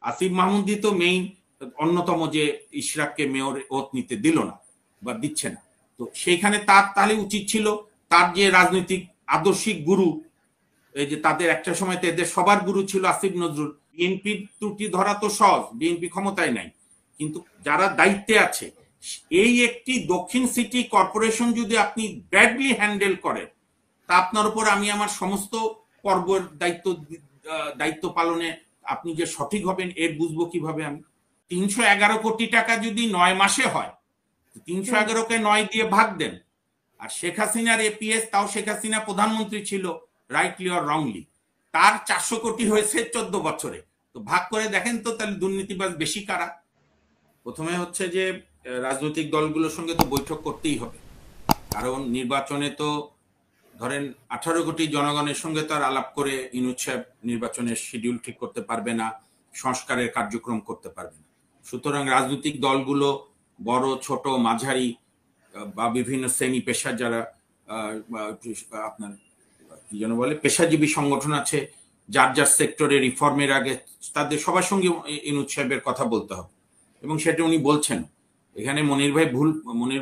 আসিফ মাহমুদি তো মেইন অন্যতম যে ইশরাককে মেয়র ওত নিতে দিল না বা দিচ্ছে না। তো সেইখানে তার তাহলে উচিত ছিল তার যে রাজনৈতিক আদর্শিক গুরু, এই যে তাদের একটা সময় এদের সবার গুরু ছিল আসিফ নজরুল। বিএনপির ত্রুটি ধরা তো সহজ, বিএনপি ক্ষমতায় নাই, কিন্তু যারা দায়িত্বে আছে, এই একটি দক্ষিণ সিটি কর্পোরেশন যদি আপনি ব্যাডলি হ্যান্ডেল করেন, তা আপনার উপর আমি আমার সমস্ত পর্বের দায়িত্ব পালনে আপনি যে সঠিক হবেন এর বুঝবো কিভাবে আমি? 311 কোটি টাকা যদি 9 মাসে হয়, 311কে 9 দিয়ে ভাগ দেন। আর শেখ হাসিনার এপিএস, তাও শেখ হাসিনা প্রধানমন্ত্রী ছিল রাইটলি অর রংলি, তার 400 কোটি হয়েছে 14 বছরে। তো ভাগ করে দেখেন তো তাহলে দুর্নীতিবাজ বেশি কারা? প্রথমে হচ্ছে যে রাজনৈতিক দলগুলোর সঙ্গে তো বৈঠক করতেই হবে, কারণ নির্বাচনে তো ধরেন 18 কোটি জনগণের সঙ্গে তার আলাপ করে ইউনূস সাহেব নির্বাচনের শিডিউল ঠিক করতে পারবে না, সংস্কারের কার্যক্রম করতে পারবে না। সুতরাং রাজনৈতিক দলগুলো বড় ছোট মাঝারি বা বিভিন্ন শ্রেণী পেশার যারা আপনার কি যেন বলে পেশাজীবী সংগঠন আছে, যার যার সেক্টরে রিফর্মের আগে তাদের সবার সঙ্গে ইউনূস সাহেবের কথা বলতে হবে, এবং সেটা উনি বলছেন। এখানে মনির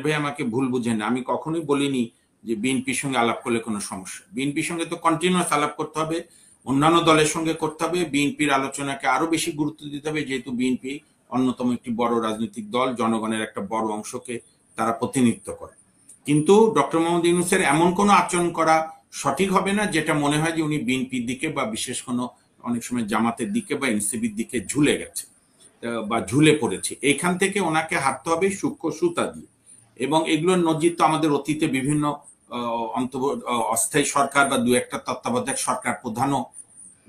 ভাই আমাকে ভুল বুঝেন, আমি কখনোই বলিনি যে বিএনপির সঙ্গে আলাপ করলে কোনো সমস্যা। বিএনপির সঙ্গে তো কন্টিনিউয়াস আলাপ করতে হবে, অন্যান্য দলের সঙ্গে করতে হবে, বিএনপির আলোচনাকে আরো বেশি গুরুত্ব দিতে হবে, যেহেতু বিএনপি অন্যতম একটি বড় রাজনৈতিক দল, জনগণের একটা বড় অংশকে তারা প্রতিনিধিত্ব করে। কিন্তু ডক্টর মোহাম্মদ ইউনূসের এমন কোনো আচরণ করা সঠিক হবে না যেটা মনে হয় যে উনি বিএনপির দিকে বা বিশেষ কোনো অনেক সময় জামাতের দিকে বা এনসিপির দিকে ঝুলে গেছে বা ঝুলে পড়েছে। এখান থেকে ওনাকে হাঁটতে হবে সূক্ষ্ম সুতা দিয়ে। এবং এগুলোর নজির তো আমাদের অতীতে বিভিন্ন অস্থায়ী সরকার বা দু একটা তত্ত্বাবধায়ক সরকার প্রধানও,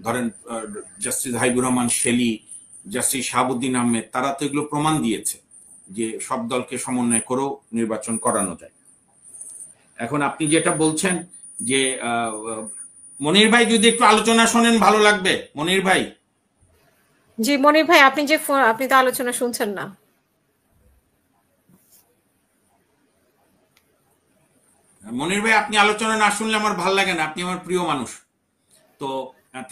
ধরেন জাস্টিস হাবিবুর রহমান শেলী, জাস্টিস শাহাবুদ্দিন আহমেদ, তারা তো এগুলো প্রমাণ দিয়েছে যে সব দলকে সমন্বয় করেও নির্বাচন করানো যায়। এখন আপনি যেটা বলছেন যে মনির ভাই যদি একটু আলোচনা শোনেন ভালো লাগবে। মনির ভাই। জি মনির ভাই, আপনি তো আলোচনা শুনছেন না। মনির ভাই, আপনি আলোচনা না শুনলে আমার ভালো লাগে না, আপনি আমার প্রিয় মানুষ। তো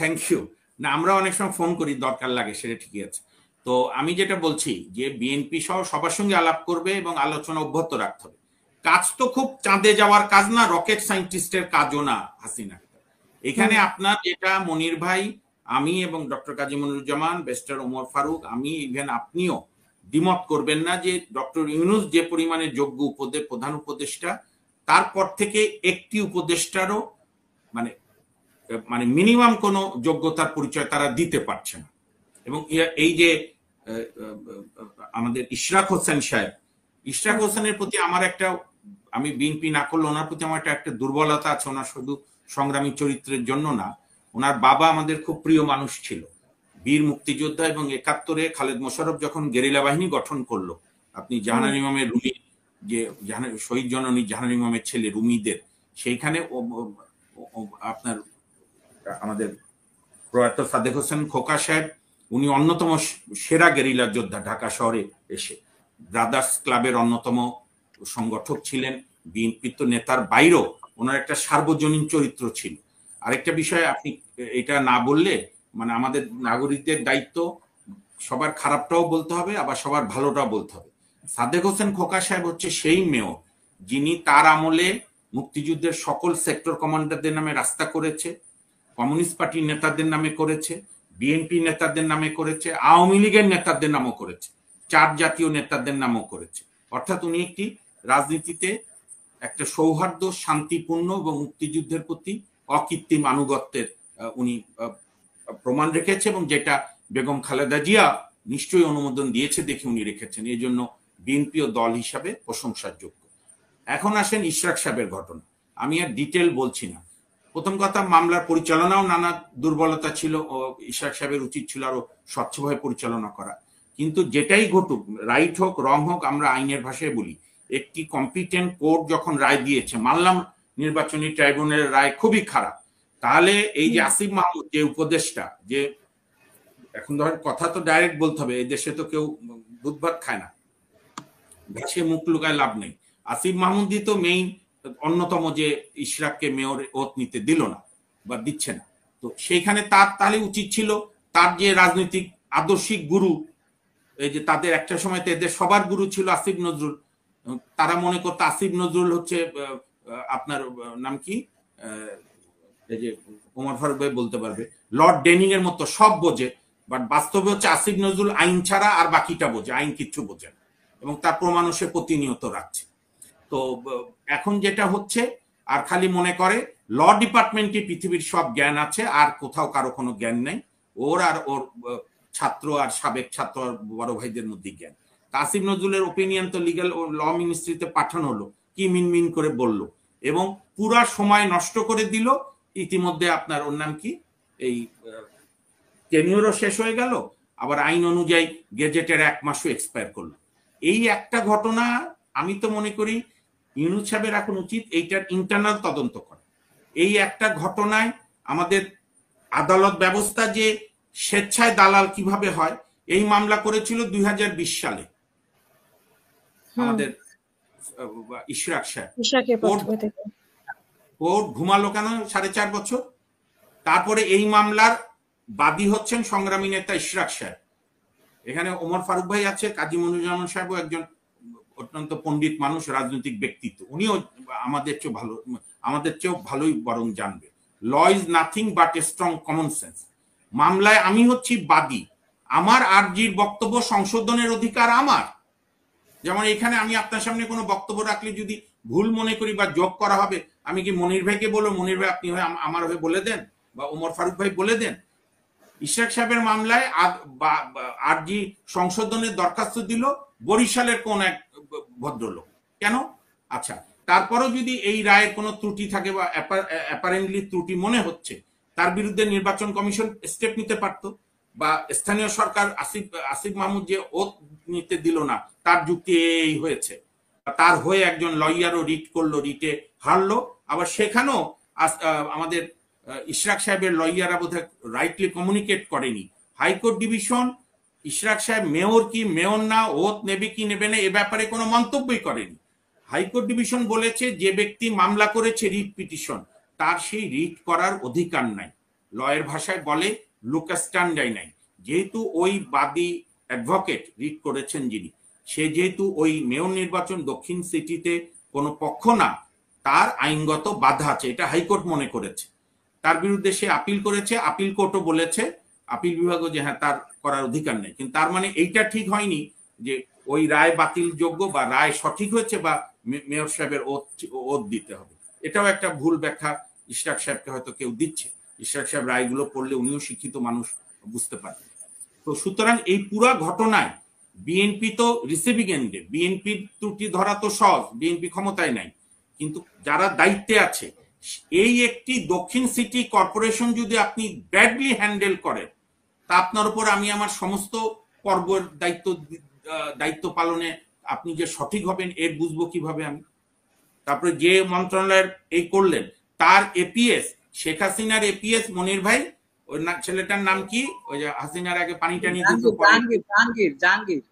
থ্যাংক ইউ। না, আমরা অনেক সময় ফোন করি, দরকার লাগে, সেটা ঠিকই আছে। তো আমি যেটা বলছি যে বিএনপি সহ সবার সঙ্গে আলাপ করবে এবং আলোচনা অব্যাহত রাখতে হবে। কাজ তো খুব চাঁদে যাওয়ার কাজ না, রকেট সায়েন্টিস্টের কাজও না হাসিনা। এখানে আপনার যেটা মনির ভাই, আমি এবং ডক্টর কাজী মনিরুজ্জামান, ব্যারিস্টার ওমর ফারুক, আমি ইভেন আপনিও দ্বিমত করবেন না যে ডক্টর ইউনূস যে পরিমাণে যোগ্য প্রধান উপদেষ্টা, তারপর থেকে একটি উপদেষ্টারও মানে মানে মিনিমাম কোনো যোগ্যতার পরিচয় তারা দিতে পারছে না। এবং এই যে আমাদের ইশরাক হোসেন সাহেব, ইশরাক হোসেনের প্রতি আমার একটা, আমি বিএনপি না করলে ওনার প্রতি আমার একটা দুর্বলতা আছে। ওনার শুধু সংগ্রামী চরিত্রের জন্য না, ওনার বাবা আমাদের খুব প্রিয় মানুষ ছিল, বীর মুক্তিযোদ্ধা। এবং 71-এ খালেদ মোশাররফ যখন গেরিলা বাহিনী গঠন করলো, আপনি জাহানার ইমামের রুমি, যে শহীদ জননী জাহানার ইমামের ছেলে রুমিদের, সেইখানে আপনার আমাদের প্রয়াত সাদেক হোসেন খোকা সাহেব, উনি অন্যতম সেরা গেরিলা যোদ্ধা, ঢাকা শহরে এসে ব্রাদার্স ক্লাবের অন্যতম সংগঠক ছিলেন। বিএনপি তো নেতার বাইরেও ওনার একটা সার্বজনীন চরিত্র ছিল। আরেকটা বিষয় আপনি এটা না বললে, মানে আমাদের নাগরিকদের দায়িত্ব সবার খারাপটাও বলতে হবে, আবার সবার ভালোটাও বলতে হবে। সাদেক হোসেন খোকা সাহেব হচ্ছে সেই মেয়র যিনি তার আমলে মুক্তিযুদ্ধের সকল সেক্টর কমান্ডারদের নামে রাস্তা করেছে, কমিউনিস্ট পার্টির নেতাদের নামে করেছে, বিএনপি নেতাদের নামে করেছে, আওয়ামী লীগের নেতাদের নামও করেছে, 4 জাতীয় নেতাদের নামও করেছে। অর্থাৎ উনি একটি রাজনীতিতে একটা সৌহার্দ্য, শান্তিপূর্ণ এবং মুক্তিযুদ্ধের প্রতি অকৃত্রিম আনুগত্যের উনি প্রমাণ রেখেছে, এবং যেটা বেগম খালেদা জিয়া নিশ্চয়ই অনুমোদন দিয়েছে দেখে উনি রেখেছেন। এই জন্য বিএনপি ও দল হিসাবে প্রশংসার যোগ্য। এখন আসেন ইশরাক সাহেবের ঘটনা। আমি আর ডিটেল বলছি না। প্রথম কথা, মামলার পরিচালনাও নানা দুর্বলতা ছিল, ইশরাক সাহেবের উচিত ছিল আরো স্বচ্ছভাবে পরিচালনা করা। কিন্তু যেটাই ঘটুক, রাইট হোক রং হোক, আমরা আইনের ভাষায় বলি, একটি কম্পিটেন্ট কোর্ট যখন রায় দিয়েছে, মানলাম নির্বাচনী ট্রাইব্যুনালের রায় খুবই খারাপ, তাহলে এই যে আসিফ মাহমুদ যে উপদেষ্টা, যে এখন ধরেন কথা তো ডাইরেক্ট বলতে হবে, এই দেশে তো কেউ দুধ ভাত খায় না, ঘাসে মুখ লুকায় লাভ নেই। আসিফ মাহমুদি তো মেইন অন্যতম যে ইশরাককে মেয়র ওত নিতে দিল না বা দিচ্ছে না। তো সেইখানে তার তাহলে উচিত ছিল তার যে রাজনৈতিক আদর্শিক গুরু, এই যে তাদের একটা সময় এদের সবার গুরু ছিল আসিফ নজরুল, তারা মনে করতো আসিফ নজরুল হচ্ছে আপনার নাম কি, এই যে ওমর ফারুক ভাই বলতে পারবে, লর্ড ডেনিং এর মতো সব বোঝে, বাট বাস্তবে হচ্ছে আসিফ নজরুল আইন ছাড়া আর বাকিটা বোঝে, আইন কিচ্ছু বোঝে না, এবং তার প্রমাণও সে প্রতিনিয়ত রাখছে। তো এখন যেটা হচ্ছে, আর খালি মনে করে ল ডিপার্টমেন্টে পৃথিবীর সব জ্ঞান আছে, আর কোথাও কারো কোনো জ্ঞান নাই, ওর আর ওর ছাত্র আর সাবেক ছাত্র আর বড় ভাইদের মধ্যে জ্ঞান। আসিফ নজরুলের ওপিনিয়ন তো লিগ্যাল ল মিনিস্ট্রিতে পাঠানো হলো, কি মিনমিন করে বলল এবং পুরা সময় নষ্ট করে দিল। ইতিমধ্যে আপনার ওর নাম কি, এই টেনিওরও শেষ হয়ে গেল, আবার আইন অনুযায়ী গেজেটের 1 মাসও এক্সপায়ার করলো। এই একটা ঘটনা, আমি তো মনে করি ইউনূস সাহেবের এখন উচিত এইটার ইন্টারনাল তদন্ত করা। এই একটা ঘটনায় আমাদের আদালত ব্যবস্থা যে স্বেচ্ছায় দালাল কিভাবে হয়, এই মামলা করেছিল 2020 সালে আমাদের ইশরাক সাহেব। কোর্ট ঘুমালো কেন 4.5 বছর? তারপরে এই মামলার বাদী হচ্ছেন সংগ্রামী নেতা ইশরাক সাহেব। এখানে ওমর ফারুক ভাই আছে, কাজী মনিরুজ্জামান সাহেবও একজন অত্যন্ত পণ্ডিত মানুষ, রাজনৈতিক ব্যক্তিত্ব, উনিও আমাদের চেয়েও ভালোই বরং জানবে। Law is nothing but a strong common sense. মামলায় আমি হচ্ছি বাদী, আমার আরজির বক্তব্য সংশোধনের অধিকার আমার। যেমন এখানে আমি আপনার সামনে কোনো বক্তব্য রাখলে যদি ভুল মনে করি বা যোগ করা হবে, আমি কি মনির ভাইকে বলবো, মনির ভাই আপনি হয়ে আমার হয়ে বলে দেন, বা ওমর ফারুক ভাই বলে দেন। ইশরাক সাহেবের মামলায় আরজি সংশোধনের দরখাস্ত দিল বরিশালের কোন এক ভদ্রলোক, কেন? আচ্ছা, তারপরও যদি এই রায়ের কোনো ত্রুটি থাকে বা অ্যাপারেন্টলি ত্রুটি মনে হচ্ছে, তার বিরুদ্ধে নির্বাচন কমিশন স্টেপ নিতে পারত, বা স্থানীয় সরকার আসিফ মাহমুদ যে ওত নিতে দিল না, তার যুক্তি এই হয়েছে, তার হয়ে একজন লয়ারও রিট করলো, রিটে হারলো। আবার সেখানেও আমাদের ইশরাক সাহেবের লয়াররা বোধহয় রাইটলি কমিউনিকেট করেনি। হাইকোর্ট ডিভিশন ইশরাক সাহেব মেয়র কি মেয়র না, ওত নেবে কি নেবে না, এ ব্যাপারে কোনো মন্তব্যই করেনি। হাইকোর্ট ডিভিশন বলেছে যে ব্যক্তি মামলা করেছে রিট পিটিশন, তার সেই রিট করার অধিকার নাই। লয়ের ভাষায় বলে লুকাস স্ট্যান্ডাই নাই। যেহেতু ওই বাদী অ্যাডভোকেট রিট করেছেন যিনি, সে যেহেতু ওই মেয়র নির্বাচন দক্ষিণ সিটিতে কোনো পক্ষ না, তার আইনগত বাধা আছে, এটা হাইকোর্ট মনে করেছে। তার বিরুদ্ধে সে আপিল করেছে, আপিল কোর্টও বলেছে, আপিল বিভাগও যে হ্যাঁ তার করার অধিকার নেই। কিন্তু তার মানে এইটা ঠিক হয়নি যে ওই রায় বাতিল যোগ্য বা রায় সঠিক হয়েছে বা মেয়র সাহেবের ওত দিতে হবে। এটাও একটা ভুল ব্যাখ্যা ইশরাক সাহেবকে হয়তো কেউ দিচ্ছে। ইশরাক সাহেব রায়গুলো পড়লে উনিও শিক্ষিত মানুষ, বুঝতে পারবেন। তো সুতরাং এই পুরা ঘটনায় বিএনপি তো রিসিভিং এন্ডে, বিএনপির ত্রুটি ধরা তো সহজ, বিএনপি ক্ষমতায় নাই, কিন্তু যারা দায়িত্বে আছে, এই একটি দক্ষিণ সিটি কর্পোরেশন যদি আপনি ব্যাডলি হ্যান্ডেল করেন, তা আপনার উপর আমি আমার সমস্ত পর্বের দায়িত্ব পালনে আপনি যে সঠিক হবেন এর বুঝবো কিভাবে আমি? তারপরে যে মন্ত্রণালয়ের এই করলেন, তার এপিএস, শেখ হাসিনার এপিএস মনির ভাই, ওই ছেলেটার নাম কি, ওই যে হাসিনার আগে পানি টানি জাহাঙ্গীর,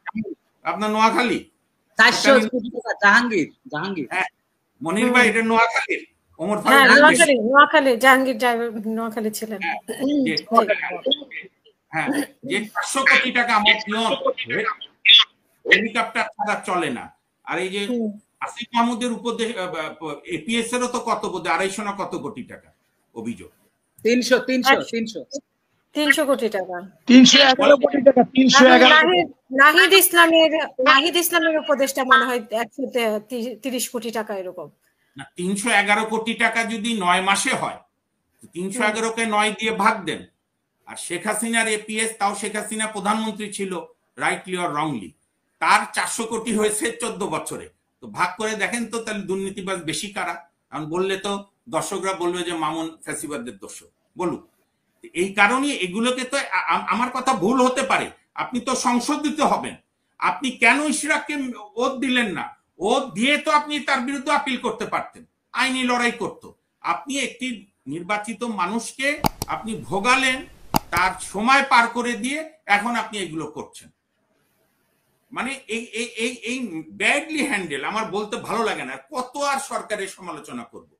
আপনার নোয়াখালী, জাহাঙ্গীর। হ্যাঁ মনির ভাই, এটা নোয়াখালীর ওমর নোয়াখালী জাহাঙ্গীর নোয়াখালী ছিলেন। হ্যাঁ, যে 500 কোটি টাকা আমার পিয়ন হেলিকপ্টার ছাড়া চলে না। আর এই যে আসিফ মাহমুদের উপদেশ এপিএস এরও তো কত বোধ 250 না কত কোটি টাকা অভিযোগ, 300 কোটি টাকা, 311 কোটি টাকা, 311। নাহিদ ইসলামের উপদেশটা মনে হয় 130 কোটি টাকা এরকম। না, 311 কোটি টাকা যদি 9 মাসে হয়, 311কে 9 দিয়ে ভাগ দেন। আর শেখ হাসিনার এপিএস, তাও শেখ হাসিনা প্রধানমন্ত্রী ছিল, রাইটলি অর রংলি, তার 400 কোটি হয়েছে 14 বছরে। তো ভাগ করে দেখেন তো, তাহলে দুর্নীতিবাজ বেশি কারা? কারণ বললে তো দর্শকরা বলবে যে মামুন ফ্যাসিবাদের দর্শক, বলুক। এই কারণে এগুলোকে তো, আমার কথা ভুল হতে পারে, আপনি তো সংশোধিত হবেন। আপনি কেন ইশরাককে ওত দিলেন না? ওত দিয়ে তো আপনি তার বিরুদ্ধে আপিল করতে পারতেন, আইনি লড়াই করতো। আপনি একটি নির্বাচিত মানুষকে আপনি ভোগালেন, তার সময় পার করে দিয়ে এখন আপনি এগুলো করছেন। মানে এই ব্যাডলি হ্যান্ডেল আমার বলতে ভালো লাগে না। কত আর সরকারের সমালোচনা করব?